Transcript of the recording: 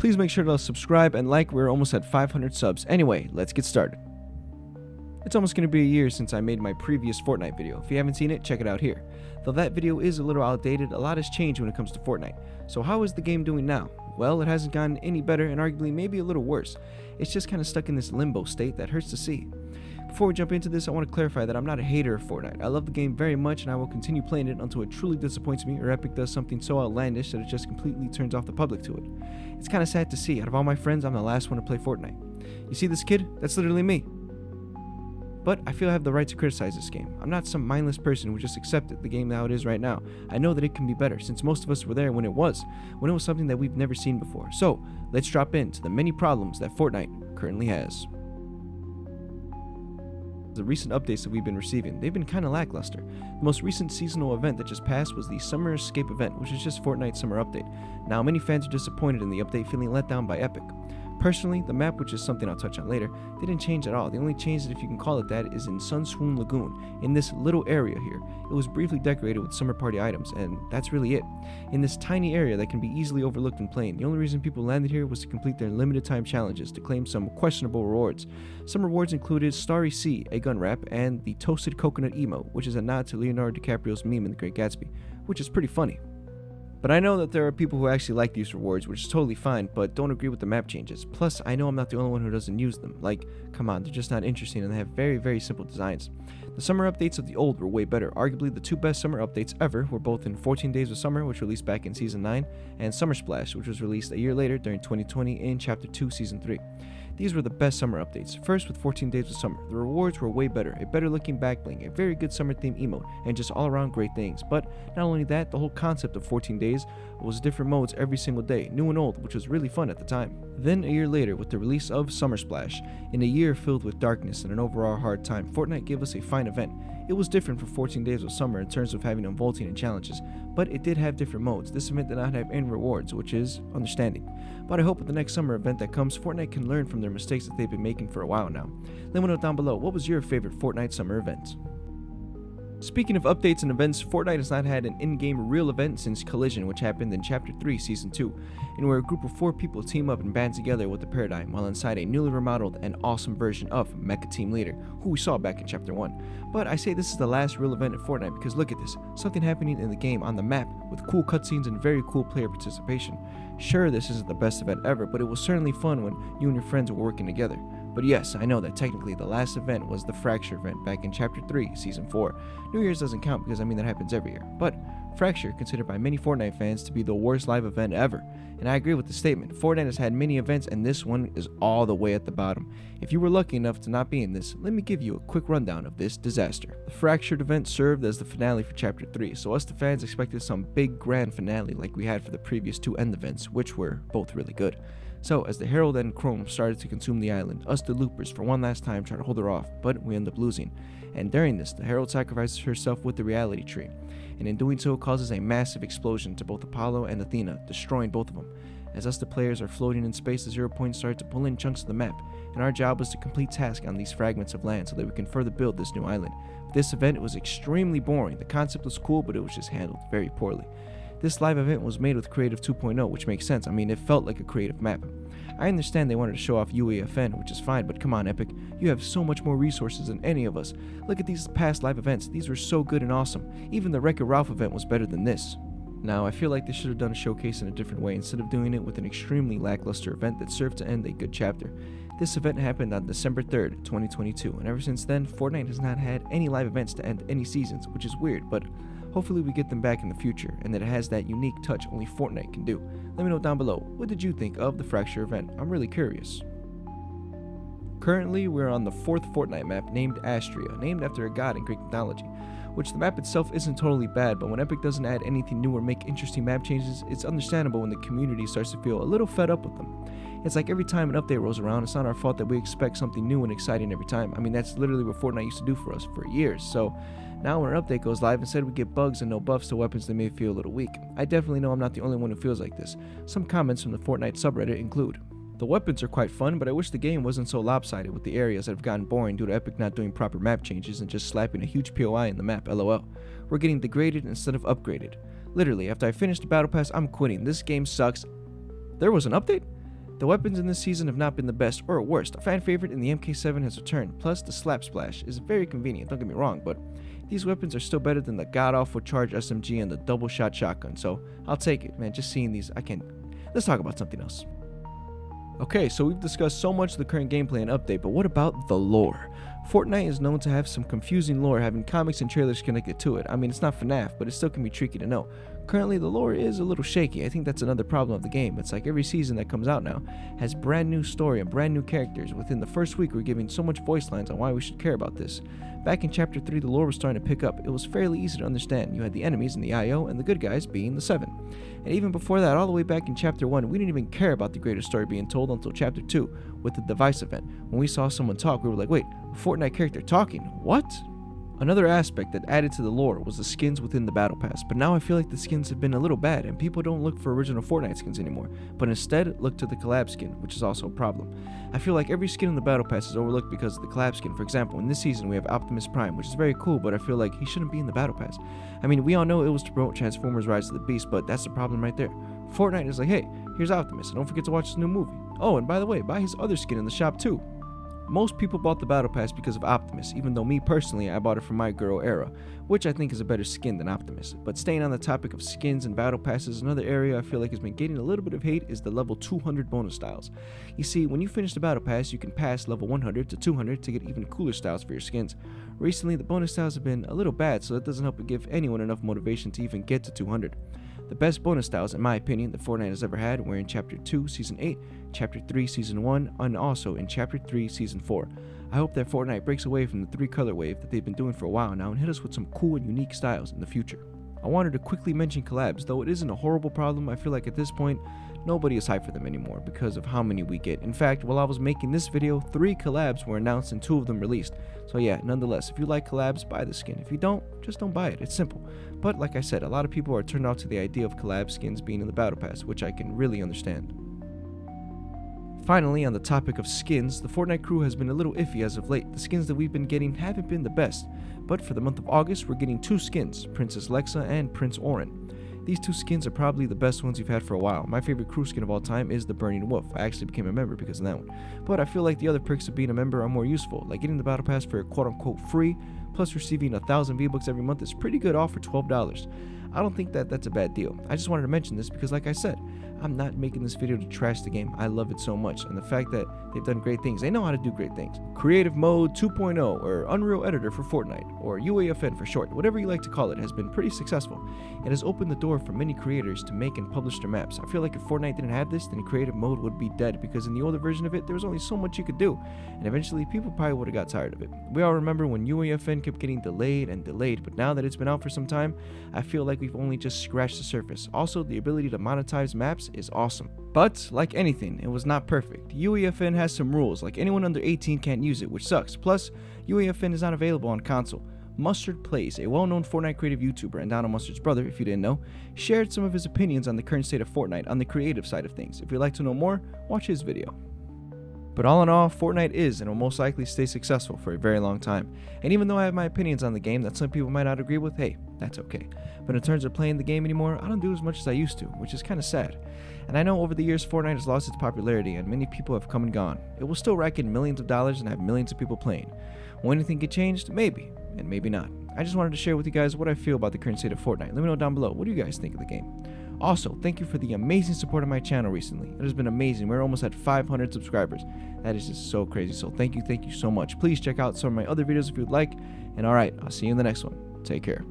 Please make sure to subscribe and like. We're almost at 500 subs. Anyway, let's get started. It's almost going to be a year since I made my previous Fortnite video. If you haven't seen it, check it out here. Though that video is a little outdated, a lot has changed when it comes to Fortnite. So how is the game doing now? Well, it hasn't gotten any better and arguably maybe a little worse. It's just kind of stuck in this limbo state that hurts to see. Before we jump into this, I want to clarify that I'm not a hater of Fortnite. I love the game very much and I will continue playing it until it truly disappoints me or Epic does something so outlandish that it just completely turns off the public to it. It's kind of sad to see. Out of all my friends, I'm the last one to play Fortnite. You see this kid? That's literally me. But I feel I have the right to criticize this game. I'm not some mindless person who just accepted the game how it is right now. I know that it can be better, since most of us were there when it was something that we've never seen before. So, let's drop into the many problems that Fortnite currently has. The recent updates that we've been receiving, they've been kind of lackluster. The most recent seasonal event that just passed was the Summer Escape event, which is just Fortnite's summer update. Now, many fans are disappointed in the update, feeling let down by Epic. Personally, the map, which is something I'll touch on later, didn't change at all. The only change, if you can call it that, is in Sun Swoon Lagoon, in this little area here. It was briefly decorated with summer party items, and that's really it. In this tiny area that can be easily overlooked when playing, the only reason people landed here was to complete their limited time challenges to claim some questionable rewards. Some rewards included Starry Sea, a gun wrap, and the Toasted Coconut emote, which is a nod to Leonardo DiCaprio's meme in The Great Gatsby, which is pretty funny. But I know that there are people who actually like these rewards, which is totally fine, but don't agree with the map changes. Plus, I know I'm not the only one who doesn't use them. Like, come on, they're just not interesting and they have very, very simple designs. The summer updates of the old were way better. Arguably, the two best summer updates ever were both in 14 Days of Summer, which released back in Season 9, and Summer Splash, which was released a year later during 2020 in Chapter 2, Season 3. These were the best summer updates. First, with 14 Days of Summer, the rewards were way better, a better looking back bling, a very good summer theme emote, and just all around great things. But not only that, the whole concept of 14 days was different modes every single day, new and old, which was really fun at the time. Then a year later, with the release of Summer Splash, in a year filled with darkness and an overall hard time, Fortnite gave us a fine event. It was different for 14 Days of Summer in terms of having vaulting and challenges, but it did have different modes. This event did not have any rewards, which is understanding. But I hope with the next summer event that comes, Fortnite can learn from their mistakes that they've been making for a while now. Let me know down below, what was your favorite Fortnite summer event? Speaking of updates and events, Fortnite has not had an in-game real event since Collision, which happened in Chapter 3, Season 2, and where a group of 4 people team up and band together with the Paradigm while inside a newly remodeled and awesome version of Mecha Team Leader, who we saw back in Chapter 1. But I say this is the last real event in Fortnite because look at this, something happening in the game on the map with cool cutscenes and very cool player participation. Sure, this isn't the best event ever, but it was certainly fun when you and your friends were working together. But yes, I know that technically the last event was the Fracture event back in Chapter 3, Season 4. New Year's doesn't count because that happens every year. But Fracture, considered by many Fortnite fans to be the worst live event ever. And I agree with the statement. Fortnite has had many events and this one is all the way at the bottom. If you were lucky enough to not be in this, let me give you a quick rundown of this disaster. The Fractured event served as the finale for Chapter 3, so us the fans expected some big grand finale like we had for the previous 2 end events, which were both really good. So, as the Herald and Chrome started to consume the island, us the Loopers for one last time tried to hold her off, but we end up losing. And during this, the Herald sacrifices herself with the reality tree, and in doing so causes a massive explosion to both Apollo and Athena, destroying both of them. As us the players are floating in space, the 0 point started to pull in chunks of the map, and our job was to complete tasks on these fragments of land so that we can further build this new island. This event was extremely boring. The concept was cool, but it was just handled very poorly. This live event was made with Creative 2.0, which makes sense. I mean, it felt like a creative map. I understand they wanted to show off UEFN, which is fine, but come on, Epic. You have so much more resources than any of us. Look at these past live events. These were so good and awesome. Even the Wreck-It Ralph event was better than this. Now, I feel like they should have done a showcase in a different way instead of doing it with an extremely lackluster event that served to end a good chapter. This event happened on December 3rd, 2022, and ever since then, Fortnite has not had any live events to end any seasons, which is weird, but hopefully we get them back in the future, and that it has that unique touch only Fortnite can do. Let me know down below, what did you think of the Fracture event? I'm really curious. Currently, we're on the 4th Fortnite map named Astria, named after a god in Greek mythology, which the map itself isn't totally bad, but when Epic doesn't add anything new or make interesting map changes, it's understandable when the community starts to feel a little fed up with them. It's like every time an update rolls around, it's not our fault that we expect something new and exciting every time. I mean, that's literally what Fortnite used to do for us for years, so now when an update goes live, instead we get bugs and no buffs to weapons that may feel a little weak. I definitely know I'm not the only one who feels like this. Some comments from the Fortnite subreddit include, the weapons are quite fun, but I wish the game wasn't so lopsided with the areas that have gotten boring due to Epic not doing proper map changes and just slapping a huge POI in the map, lol. We're getting degraded instead of upgraded. Literally, after I finish the battle pass, I'm quitting. This game sucks. There was an update? The weapons in this season have not been the best or worst. A fan favorite in the MK7 has returned, plus the Slap Splash is very convenient, don't get me wrong, but these weapons are still better than the god-awful Charge SMG and the double shot shotgun, so I'll take it, man. Just seeing these, I can't. Let's talk about something else. Okay, so we've discussed so much of the current gameplay and update, but what about the lore? Fortnite is known to have some confusing lore, having comics and trailers connected to it. I mean, it's not FNAF, but it still can be tricky to know. Currently, the lore is a little shaky. I think that's another problem of the game. It's like every season that comes out now has brand new story and brand new characters. Within the first week, we're giving so much voice lines on why we should care about this. Back in Chapter 3, the lore was starting to pick up. It was fairly easy to understand. You had the enemies in the IO and the good guys being the 7. And even before that, all the way back in Chapter 1, we didn't even care about the greater story being told until Chapter 2 with the device event. When we saw someone talk, we were like, wait, a Fortnite character talking? What? Another aspect that added to the lore was the skins within the Battle Pass, but now I feel like the skins have been a little bad and people don't look for original Fortnite skins anymore, but instead look to the collab skin, which is also a problem. I feel like every skin in the Battle Pass is overlooked because of the collab skin. For example, in this season we have Optimus Prime, which is very cool, but I feel like he shouldn't be in the Battle Pass. I mean, we all know it was to promote Transformers Rise of the Beast, but that's the problem right there. Fortnite is like, hey, here's Optimus, and don't forget to watch his new movie. Oh, and by the way, buy his other skin in the shop too. Most people bought the Battle Pass because of Optimus, even though me personally, I bought it from my girl era, which I think is a better skin than Optimus. But staying on the topic of skins and Battle Passes, another area I feel like has been getting a little bit of hate is the level 200 bonus styles. You see, when you finish the Battle Pass, you can pass level 100 to 200 to get even cooler styles for your skins. Recently, the bonus styles have been a little bad, so that doesn't help give anyone enough motivation to even get to 200. The best bonus styles, in my opinion, that Fortnite has ever had were in Chapter 2, Season 8, Chapter 3, Season 1, and also in Chapter 3, Season 4. I hope that Fortnite breaks away from the 3-color wave that they've been doing for a while now and hit us with some cool and unique styles in the future. I wanted to quickly mention collabs, though it isn't a horrible problem. I feel like at this point, nobody is hyped for them anymore because of how many we get. In fact, while I was making this video, 3 collabs were announced and 2 of them released. So yeah, nonetheless, if you like collabs, buy the skin. If you don't, just don't buy it. It's simple. But like I said, a lot of people are turned off to the idea of collab skins being in the Battle Pass, which I can really understand. Finally, on the topic of skins, the Fortnite crew has been a little iffy as of late. The skins that we've been getting haven't been the best, but for the month of August, we're getting 2 skins, Princess Lexa and Prince Orin. These 2 skins are probably the best ones we've had for a while. My favorite crew skin of all time is the Burning Wolf. I actually became a member because of that one. But I feel like the other perks of being a member are more useful, like getting the Battle Pass for quote-unquote free, plus receiving 1,000 V-Bucks every month is pretty good, all for $12. I don't think that that's a bad deal. I just wanted to mention this because, like I said, I'm not making this video to trash the game. I love it so much, and the fact that they've done great things. They know how to do great things. Creative Mode 2.0, or Unreal Editor for Fortnite, or UAFN for short, whatever you like to call it, has been pretty successful. It has opened the door for many creators to make and publish their maps. I feel like if Fortnite didn't have this, then Creative Mode would be dead, because in the older version of it, there was only so much you could do, and eventually people probably would have got tired of it. We all remember when UAFN kept getting delayed and delayed, but now that it's been out for some time, I feel like we've only just scratched the surface. Also, the ability to monetize maps is awesome. But, like anything, it was not perfect. UEFN has some rules, like anyone under 18 can't use it, which sucks. Plus, UEFN is not available on console. Mustard Plays, a well-known Fortnite creative YouTuber and Donna Mustard's brother, if you didn't know, shared some of his opinions on the current state of Fortnite on the creative side of things. If you'd like to know more, watch his video. But all in all, Fortnite is and will most likely stay successful for a very long time. And even though I have my opinions on the game that some people might not agree with, hey, that's okay. But in terms of playing the game anymore, I don't do as much as I used to, which is kind of sad. And I know over the years Fortnite has lost its popularity and many people have come and gone. It will still rack in millions of dollars and have millions of people playing. Will anything get changed? Maybe, and maybe not. I just wanted to share with you guys what I feel about the current state of Fortnite. Let me know down below, what do you guys think of the game? Also, thank you for the amazing support of my channel recently. It has been amazing. We're almost at 500 subscribers. That is just so crazy. So thank you so much. Please check out some of my other videos if you'd like. And alright, I'll see you in the next one. Take care.